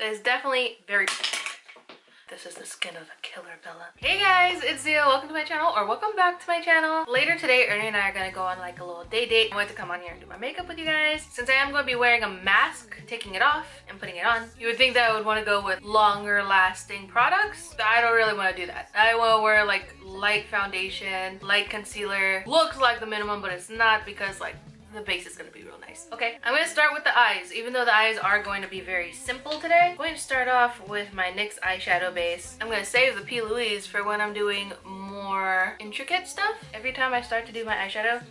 but it's definitely very pink. This is the skin of a killer, Bella. Hey guys, it's Ziya. Welcome to my channel, or welcome back to my channel. Later today, Ernie and I are gonna go on like a little date. I wanted to come on here and do my makeup with you guys. Since I am going to be wearing a mask, taking it off and putting it on, you would think that I would want to go with longer lasting products, but I don't really want to do that. I want to wear like light foundation, light concealer. Looks like the minimum, but it's not, because like the base is going to be real nice. Okay, I'm going to start with the eyes. Even though the eyes are going to be very simple today, I'm going to start off with my NYX eyeshadow base. I'm going to save the P. Louise for when I'm doing more intricate stuff. Every time I start to do my eyeshadow,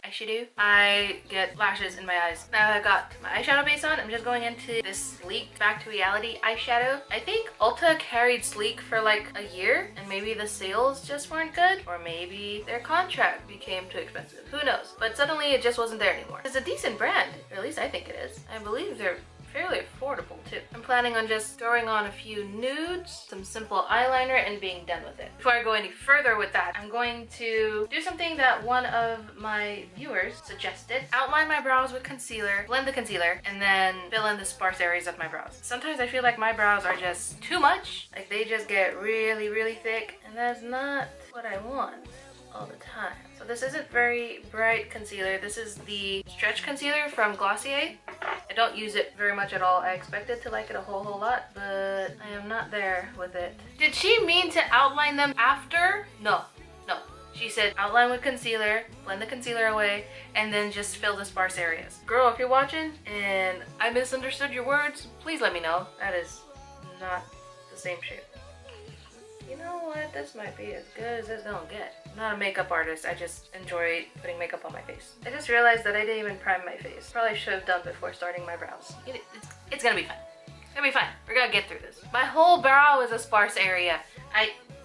I get lashes in my eyes. Now that I got my eyeshadow base on, I'm just going into this Sleek Back to Reality eyeshadow. I think Ulta carried Sleek for like a year, and maybe the sales just weren't good, or maybe their contract became too expensive. Who knows? But suddenly it just wasn't there anymore. It's a decent brand, or at least I think it is. I believe they're fairly affordable too. I'm planning on just throwing on a few nudes, some simple eyeliner, and being done with it. Before I go any further with that, I'm going to do something that one of my viewers suggested. Outline my brows with concealer, blend the concealer, and then fill in the sparse areas of my brows. Sometimes I feel like my brows are just too much. Like they just get really, really thick, and that's not what I want all the time. So this isn't very bright concealer. This is the stretch concealer from Glossier. I don't use it very much at all. I expected to like it a whole lot, but I am not there with it. Did she mean to outline them after? No. She said outline with concealer, blend the concealer away, and then just fill the sparse areas. Girl, if you're watching and I misunderstood your words, please let me know. That is not the same shape. You know what? This might be as good as it's gonna get. I'm not a makeup artist. I just enjoy putting makeup on my face. I just realized that I didn't even prime my face. Probably should have done before starting my brows. It's gonna be fine. It's gonna be fine. We're gonna get through this. My whole brow is a sparse area.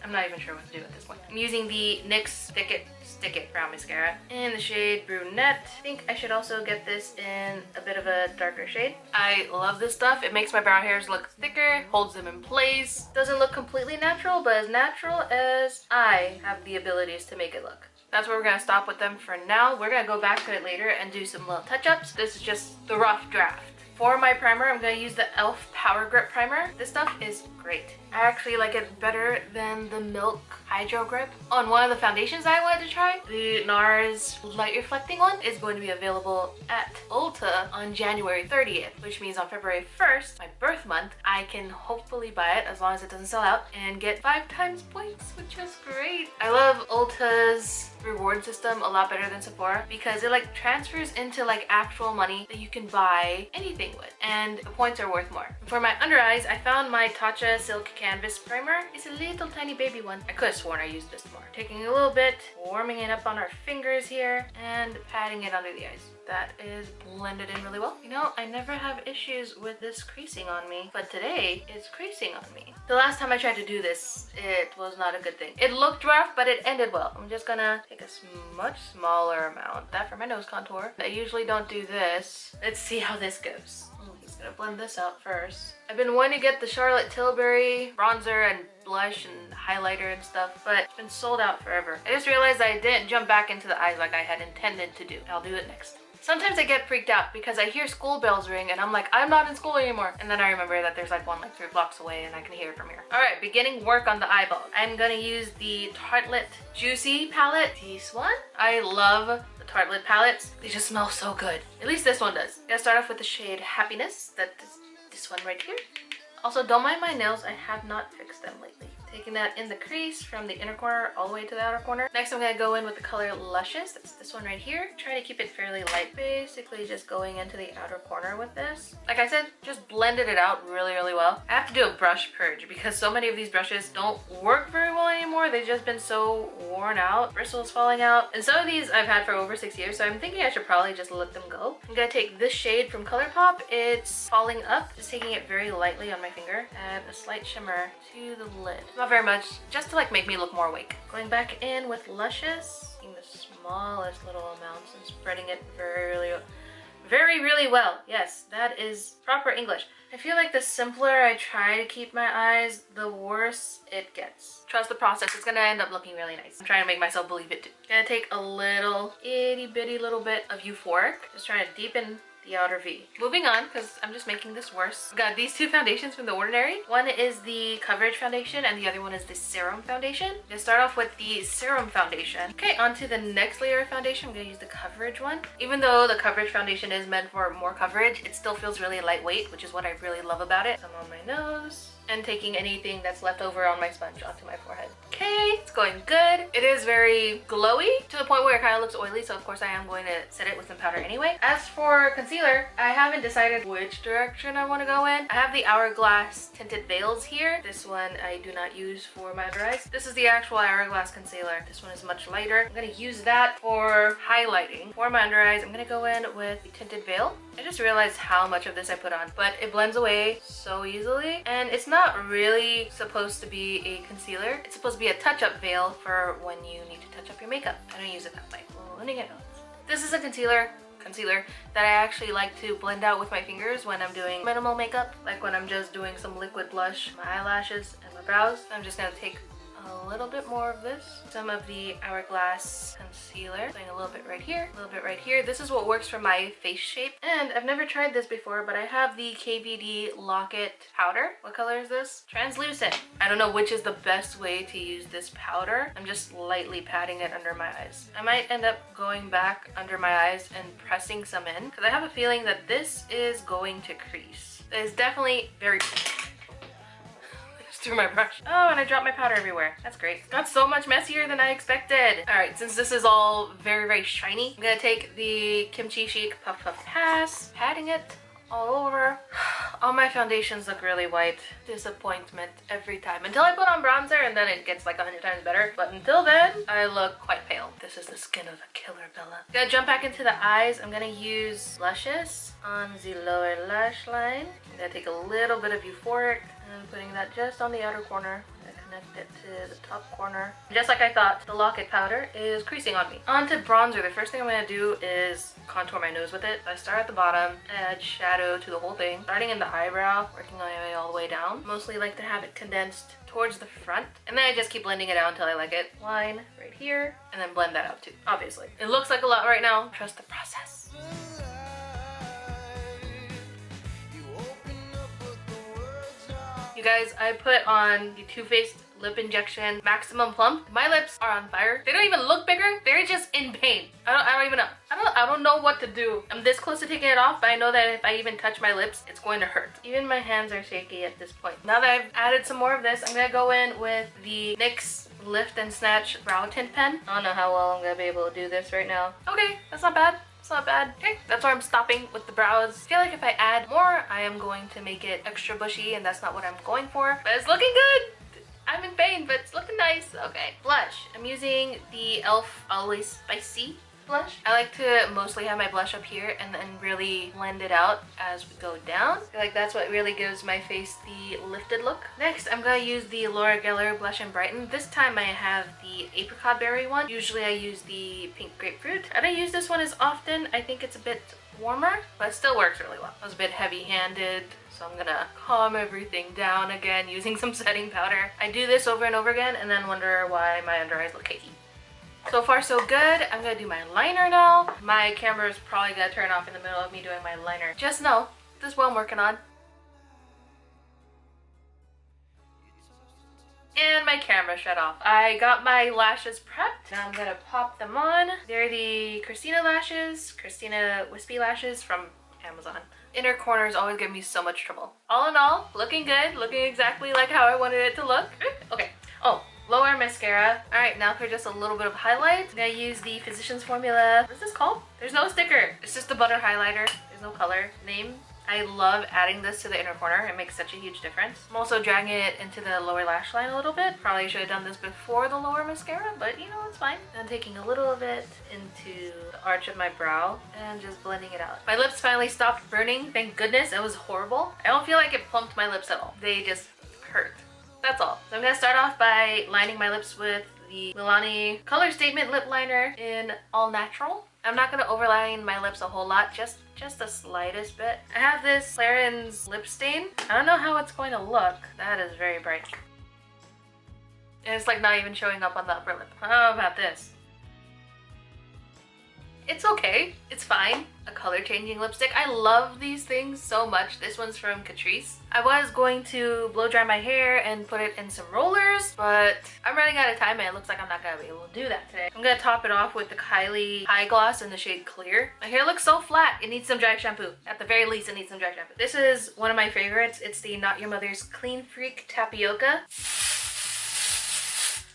I'm not even sure what to do at this point. I'm using the NYX Stick It Brow Mascara in the shade Brunette. I think I should also get this in a bit of a darker shade. I love this stuff. It makes my brow hairs look thicker, holds them in place. Doesn't look completely natural, but as natural as I have the abilities to make it look. That's where we're gonna stop with them for now. We're gonna go back to it later and do some little touch-ups. This is just the rough draft. For my primer, I'm going to use the e.l.f. Power Grip Primer. This stuff is great. I actually like it better than the Milk Hydro Grip. On one of the foundations I wanted to try, the NARS Light Reflecting one is going to be available at Ulta on January 30th, which means on February 1st, my birth month, I can hopefully buy it as long as it doesn't sell out and get 5 times points, which is great. I love Ulta's reward system a lot better than Sephora because it like transfers into like actual money that you can buy anything with, and the points are worth more. For my under eyes, I found my Tatcha Silk Canvas Primer. It's a little tiny baby one. I could have sworn I used this more. Taking a little bit, warming it up on our fingers here, and patting it under the eyes. That is blended in really well. You know, I never have issues with this creasing on me, but today it's creasing on me. The last time I tried to do this, it was not a good thing. It looked rough, but it ended well. I'm just gonna take a much smaller amount. That for my nose contour. I usually don't do this. Let's see how this goes. I'm just gonna blend this out first. I've been wanting to get the Charlotte Tilbury bronzer and blush and highlighter and stuff, but it's been sold out forever. I just realized I didn't jump back into the eyes like I had intended to do. I'll do it next. Sometimes I get freaked out because I hear school bells ring and I'm like, I'm not in school anymore. And then I remember that there's like one like 3 blocks away and I can hear it from here. All right, beginning work on the eyeball. I'm gonna use the Tartelette Juicy palette. This one. I love the Tartelette palettes. They just smell so good. At least this one does. Gonna start off with the shade Happiness. That is this one right here. Also, don't mind my nails. I have not fixed them lately. Taking that in the crease from the inner corner all the way to the outer corner. Next, I'm going to go in with the color Luscious. That's this one right here. Try to keep it fairly light. Basically, just going into the outer corner with this. Like I said, just blended it out really, really well. I have to do a brush purge because so many of these brushes don't work very well anymore. They've just been so worn out. Bristles falling out. And some of these I've had for over 6 years, so I'm thinking I should probably just let them go. I'm going to take this shade from ColourPop. It's Falling Up. Just taking it very lightly on my finger. Add a slight shimmer to the lid. Not very much, just to like make me look more awake. Going back in with Luscious, in the smallest little amounts and spreading it really well. Yes, that is proper English. I feel like the simpler I try to keep my eyes, the worse it gets. Trust the process, it's gonna end up looking really nice. I'm trying to make myself believe it too. Gonna take a little itty bitty little bit of Euphoric. Just trying to deepen the outer V. Moving on, because I'm just making this worse. I've got these two foundations from The Ordinary. One is the coverage foundation and the other one is the serum foundation. I'm gonna start off with the serum foundation. Okay, on to the next layer of foundation. I'm gonna use the coverage one. Even though the coverage foundation is meant for more coverage, it still feels really lightweight, which is what I really love about it. Some on my nose. And taking anything that's left over on my sponge onto my forehead. Okay, it's going good. It is very glowy to the point where it kind of looks oily, so of course I am going to set it with some powder anyway. As for concealer, I haven't decided which direction I want to go in. I have the Hourglass tinted veils here. This one I do not use for my under eyes. This is the actual Hourglass concealer. This one is much lighter. I'm going to use that for highlighting. For my under eyes, I'm going to go in with the tinted veil. I just realized how much of this I put on, but it blends away so easily, and it's not really supposed to be a concealer. It's supposed to be a touch-up veil for when you need to touch up your makeup. I don't use it that way. Blending it out. This is a concealer that I actually like to blend out with my fingers when I'm doing minimal makeup, like when I'm just doing some liquid blush, my eyelashes, and my brows. I'm just gonna take a little bit more of this, some of the Hourglass concealer, putting a little bit right here, a little bit right here. This is what works for my face shape, and I've never tried this before, but I have the KVD Locket powder. What color is this? Translucent. I don't know which is the best way to use this powder. I'm just lightly patting it under my eyes. I might end up going back under my eyes and pressing some in, because I have a feeling that this is going to crease. It's definitely very through my brush. Oh, and I dropped my powder everywhere. That's great. It got so much messier than I expected. All right, since this is all very, very shiny, I'm gonna take the Kimchi Chic Puff Puff Pass, patting it all over. All my foundations look really white. Disappointment every time. Until I put on bronzer and then it gets like 100 times better. But until then, I look quite pale. This is the skin of a killer, Bella. I'm gonna jump back into the eyes. I'm gonna use blushes on the lower lash line. I'm gonna take a little bit of Euphoric and putting that just on the outer corner. Connect it to the top corner. Just like I thought, the Locket powder is creasing on me. On to bronzer. The first thing I'm going to do is contour my nose with it. So I start at the bottom, add shadow to the whole thing, starting in the eyebrow, working my way all the way down. Mostly like to have it condensed towards the front, and then I just keep blending it out until I like it. Line right here, and then blend that out too, obviously. It looks like a lot right now. Trust the process. You guys, I put on the Too Faced Lip Injection Maximum Plump. My lips are on fire. They don't even look bigger. They're just in pain. I don't even know. I don't know what to do. I'm this close to taking it off, but I know that if I even touch my lips, it's going to hurt. Even my hands are shaky at this point. Now that I've added some more of this, I'm gonna go in with the NYX Lift and Snatch Brow Tint Pen. I don't know how well I'm gonna be able to do this right now. Okay, that's not bad. It's not bad. Okay, that's where I'm stopping with the brows. I feel like if I add more, I am going to make it extra bushy, and that's not what I'm going for. But it's looking good. I'm in pain, but it's looking nice. Okay, blush. I'm using the e.l.f. Always Spicy blush. I like to mostly have my blush up here and then really blend it out as we go down. I feel like that's what really gives my face the lifted look. Next, I'm gonna use the Laura Geller Blush in Brighten. This time I have the apricot berry one. Usually I use the pink grapefruit. I don't use this one as often. I think it's a bit warmer, but it still works really well. I was a bit heavy-handed, so I'm gonna calm everything down again using some setting powder. I do this over and over again and then wonder why my under eyes look cakey. So far so good. I'm gonna do my liner now. My camera is probably gonna turn off in the middle of me doing my liner. Just know, this is what I'm working on. And my camera shut off. I got my lashes prepped. Now I'm gonna pop them on. They're the Christina lashes, Christina Wispy lashes from Amazon. Inner corners always give me so much trouble. All in all, looking good. Looking exactly like how I wanted it to look. Okay. Oh. Lower mascara. Alright, now for just a little bit of highlight, I'm gonna use the Physicians Formula. What is this called? There's no sticker. It's just a butter highlighter. There's no color. Name. I love adding this to the inner corner. It makes such a huge difference. I'm also dragging it into the lower lash line a little bit. Probably should have done this before the lower mascara, but you know, it's fine. I'm taking a little of it into the arch of my brow and just blending it out. My lips finally stopped burning. Thank goodness. It was horrible. I don't feel like it plumped my lips at all. They just hurt. That's all. So I'm gonna start off by lining my lips with the Milani Color Statement Lip Liner in All Natural. I'm not gonna overline my lips a whole lot, just the slightest bit. I have this Clarins lip stain. I don't know how it's going to look. That is very bright. And it's like not even showing up on the upper lip. How about this? It's okay. It's fine. A color changing lipstick. I love these things so much. This one's from Catrice. I was going to blow dry my hair and put it in some rollers, but I'm running out of time and it looks like I'm not gonna be able to do that today. I'm gonna top it off with the Kylie High Gloss in the shade Clear. My hair looks so flat. It needs some dry shampoo. At the very least, it needs some dry shampoo. This is one of my favorites. It's the Not Your Mother's Clean Freak Tapioca.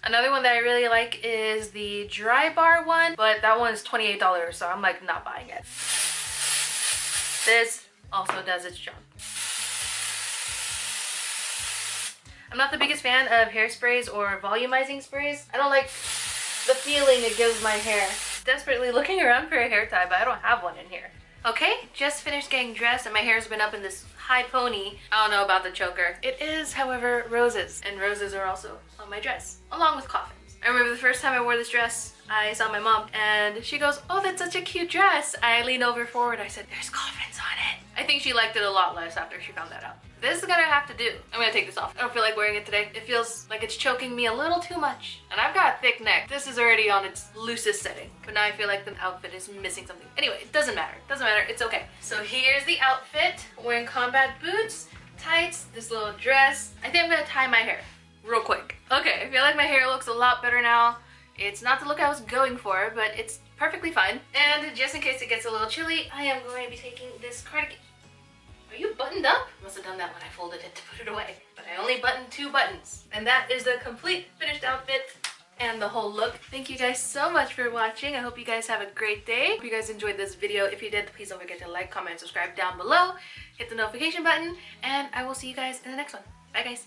Another one that I really like is the Dry Bar one, but that one is $28, so I'm like not buying it. This also does its job. I'm not the biggest fan of hairsprays or volumizing sprays. I don't like the feeling it gives my hair. Desperately looking around for a hair tie, but I don't have one in here. Okay, just finished getting dressed and my hair's been up in this high pony. I don't know about the choker. It is, however, roses, and roses are also on my dress, along with coffins. I remember the first time I wore this dress, I saw my mom and she goes, "Oh, that's such a cute dress." I leaned over forward, I said, "There's coffins on it." I think she liked it a lot less after she found that out. This is gonna have to do. I'm gonna take this off. I don't feel like wearing it today. It feels like it's choking me a little too much. And I've got a thick neck. This is already on its loosest setting. But now I feel like the outfit is missing something. Anyway, it doesn't matter. It doesn't matter. It's okay. So here's the outfit. Wearing combat boots, tights, this little dress. I think I'm gonna tie my hair real quick. Okay, I feel like my hair looks a lot better now. It's not the look I was going for, but it's perfectly fine. And just in case it gets a little chilly, I am going to be taking this cardigan. Are you buttoned up? Must have done that when I folded it to put it away. But I only buttoned 2 buttons. And that is the complete finished outfit and the whole look. Thank you guys so much for watching. I hope you guys have a great day. Hope you guys enjoyed this video. If you did, please don't forget to like, comment, and subscribe down below. Hit the notification button, and I will see you guys in the next one. Bye guys.